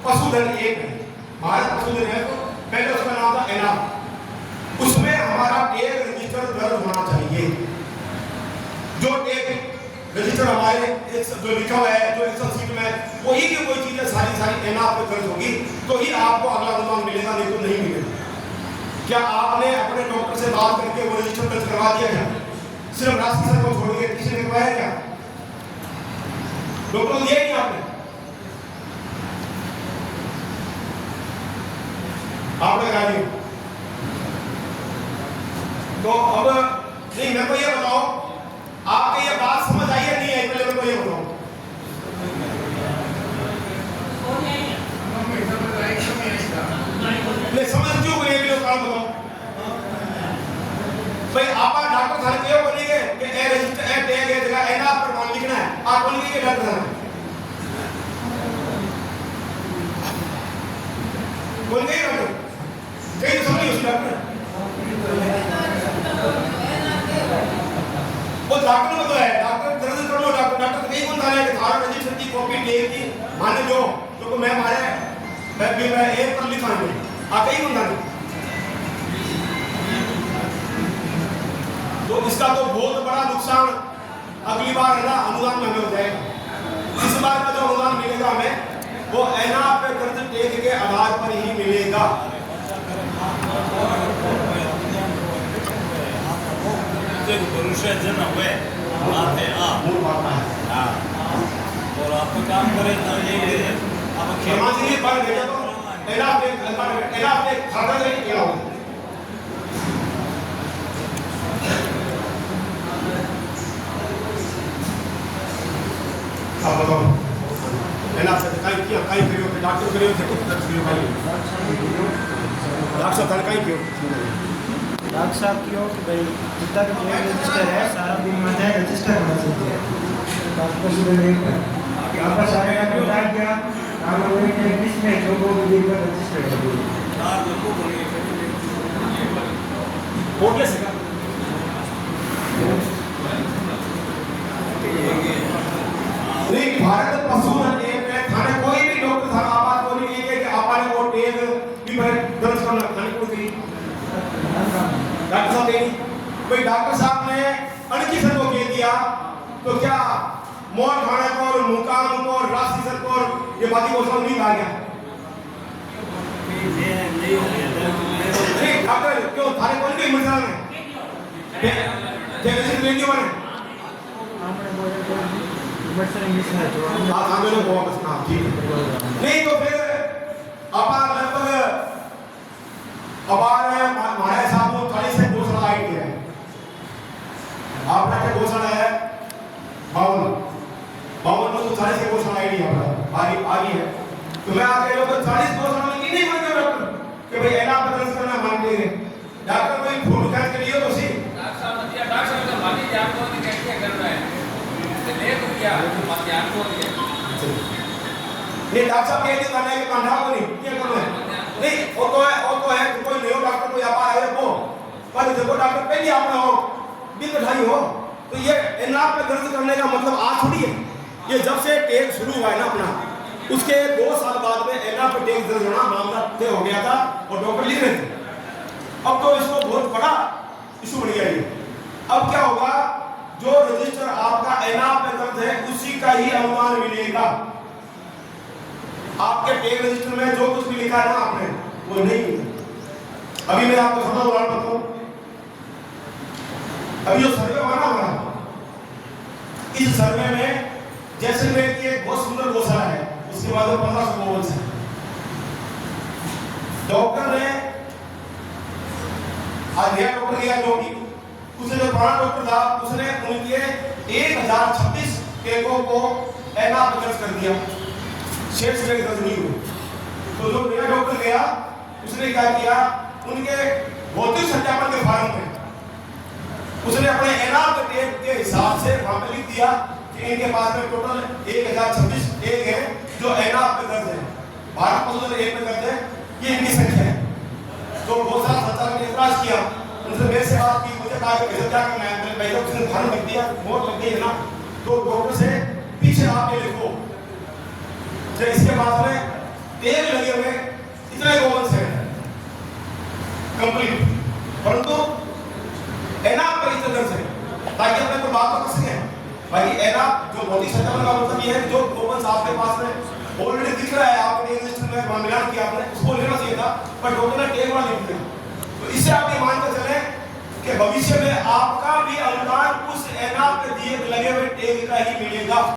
पशुधन एक है, भारत पशुधन है, तो पहले उसका नाम था एनाप, उसमें हमारा टैग रजिस्टर दर्ज होना चाहिए। जो टैग रजिस्टर हमारे जो लिखा हुआ है, जो एक्सेल शीट में वही की कोई चीजें सारी एनाप पे दर्ज होगी तो ही आपको अगला अनुदान मिलेगा, नहीं तो नहीं मिलेगा। क्या आपने अपने डॉक्टर से बात करके वो रजिस्टर दर्ज करवा दिया क्या? सिर्फ राष्ट्रीय सर को छोड़ के किसी ने करवाया क्या? डॉक्टर को दिया ही नहीं आपने, आपने करा दिया। तो अब नहीं, मेरे को ये बताओ, आपके ये बात समझ आई है नहीं आई? पहले मेरे को ये बताओ। नहीं समझ क्यों गए लोग? काम बताओ भाई। आप डॉक्टर साहब ये बोलेंगे कि ए रजिस्टर ए टैग है जगह ए ना पर नाम लिखना है, आप बोलेंगे कि डॉक्टर साहब बोल गए डॉक्टर कहीं तो समझिए उस डॉक्टर वो डॉक्टर को तो है, डॉक्टर दर्द कर लो, डॉक्टर कहीं कौन था कि थारा रजिस्टर की कॉपी टैग की माने जो तो मैं मारे मैं एक पर लिखा हूं आप कहीं कौन था। तो इसका तो बहुत बड़ा नुकसान अगली बार है ना अनुदान में हमें हो जाएगा। इस बार का जो अनुदान मिलेगा हमें वो एनाप पे कर्ज टैग के आधार पर ही मिलेगा। जन हुए बात है और आप काम करें तो ये आप समाज ये पर भेजा तो एनाप पे खाता नहीं किया होगा। आप बताओ एनाप से काई किया, काई करियो, डॉक्टर करियो थे तो करियो भाई डॉक्टर साहब काई कियो, डॉक्टर साहब क्यों कि भाई जितना भी टैग रजिस्टर है सारा दिन में है रजिस्टर होना चाहिए। डॉक्टर से आपका सारे का बता दिया हम लोगों ने किसमें जो वो दिन पर रजिस्टर कर दिया। कोर्ट से नहीं भारत पशुधन एक है, थाने कोई भी डॉक्टर साहब आपात बोलेंगे कि आपने वो टैग भी पर दर्ज करना थाने को चाहिए। डॉक्टर साहब नहीं, कोई डॉक्टर साहब ने अणकी सर को कह दिया तो क्या मोर थाने को और मुकाम को और राष्ट्रीय सर को ये बाती को समझ नहीं आ गया? नहीं डॉक्टर क्यों थाने कौन की मसला है जैसे रेडियो में हाँ मेरे को वापस हाँ ठीक है। नहीं तो फिर अपन लगभग हमारे साहब को 40 से घोषणा आई है, आपने क्या घोषणा है 52 में तो 40 से घोषणा आई नहीं आगे है। तो मैं आगे लोग 40 घोषणा में नहीं मानते डॉक्टर कि भाई एनाप बदल करना मानते हैं डॉक्टर कोई फूड खर्च के लिए तो सी डॉक्टर साहब का बाकी ध्यान को कैसे कर रहा है ले तो क्या ध्यान को ये डॉक्टर साहब के लिए करना है कि कंधा को नहीं क्या करना है नहीं वो तो है कोई नया डॉक्टर कोई आप आए हो पर देखो डॉक्टर पहले आपने हो दिन बैठाई हो तो ये एनाप पे दर्ज करने का मतलब आज थोड़ी है। ये जब से टैग शुरू हुआ है ना अपना उसके 2 साल बाद में एनाप पे टैग दर्ज होना मामला तय हो गया था और डॉक्टर लिख रहे थे। अब तो इसको बहुत बड़ा इशू बन गया ये। अब क्या होगा जो रजिस्टर आपका एनाप पे दर्ज है उसी का ही अनुमान मिलेगा। आपके टैग रजिस्टर में जो कुछ भी लिखा है ना आपने वो नहीं मिलेगा। अभी मैं आपको समझ उदाहरण बताऊं, अभी जो सर्वे हुआ ना हमारा इस सर्वे में जैसलमेर की एक बहुत सुंदर गौशाला है उसके बाद 1500 गोवंश है। डॉक्टर ने आज नया डॉक्टर गया जो कि उसने जो पुराना डॉक्टर था उसने उनके 1026 टैगों को एनाप दर्ज कर दिया, शेष टैग दर्ज नहीं हुए। तो जो नया डॉक्टर गया उसने क्या किया उनके भौतिक सत्यापन के फॉर्म में उसने अपने एनाप टैग के हिसाब से वहां पे लिख दिया कि इनके पास में टोटल 1026 टैग है जो एनाप पे दर्ज है, भारत पशुधन एक में दर्ज है, ये इनकी संख्या है। तो गौशाला संचालक ने इतराज किया, उनसे मेरे से बात की, मुझे कहा कि कैसे क्या करना है, मैंने पहले उसने फॉर्म लिख दिया, मोर लग गई है ना, तो डॉक्टर से पीछे आप ये लिखो। तो इसके बाद में टैग ताकि अपने को बात तो कर सकें। बाकी एना जो मोदी सरकार का मतलब ये है कि जो गोपन साहब के पास में ऑलरेडी दिख रहा है, आपने इंग्लिश में मिलान किया आपने, उसको लेना चाहिए था, पर डॉक्टर ने टेबल लिख दिया। तो इससे आप ये मानकर चले कि भविष्य में आपका भी अनुदान उस एना पे दिए लगे हुए टेग का ही मिलेगा।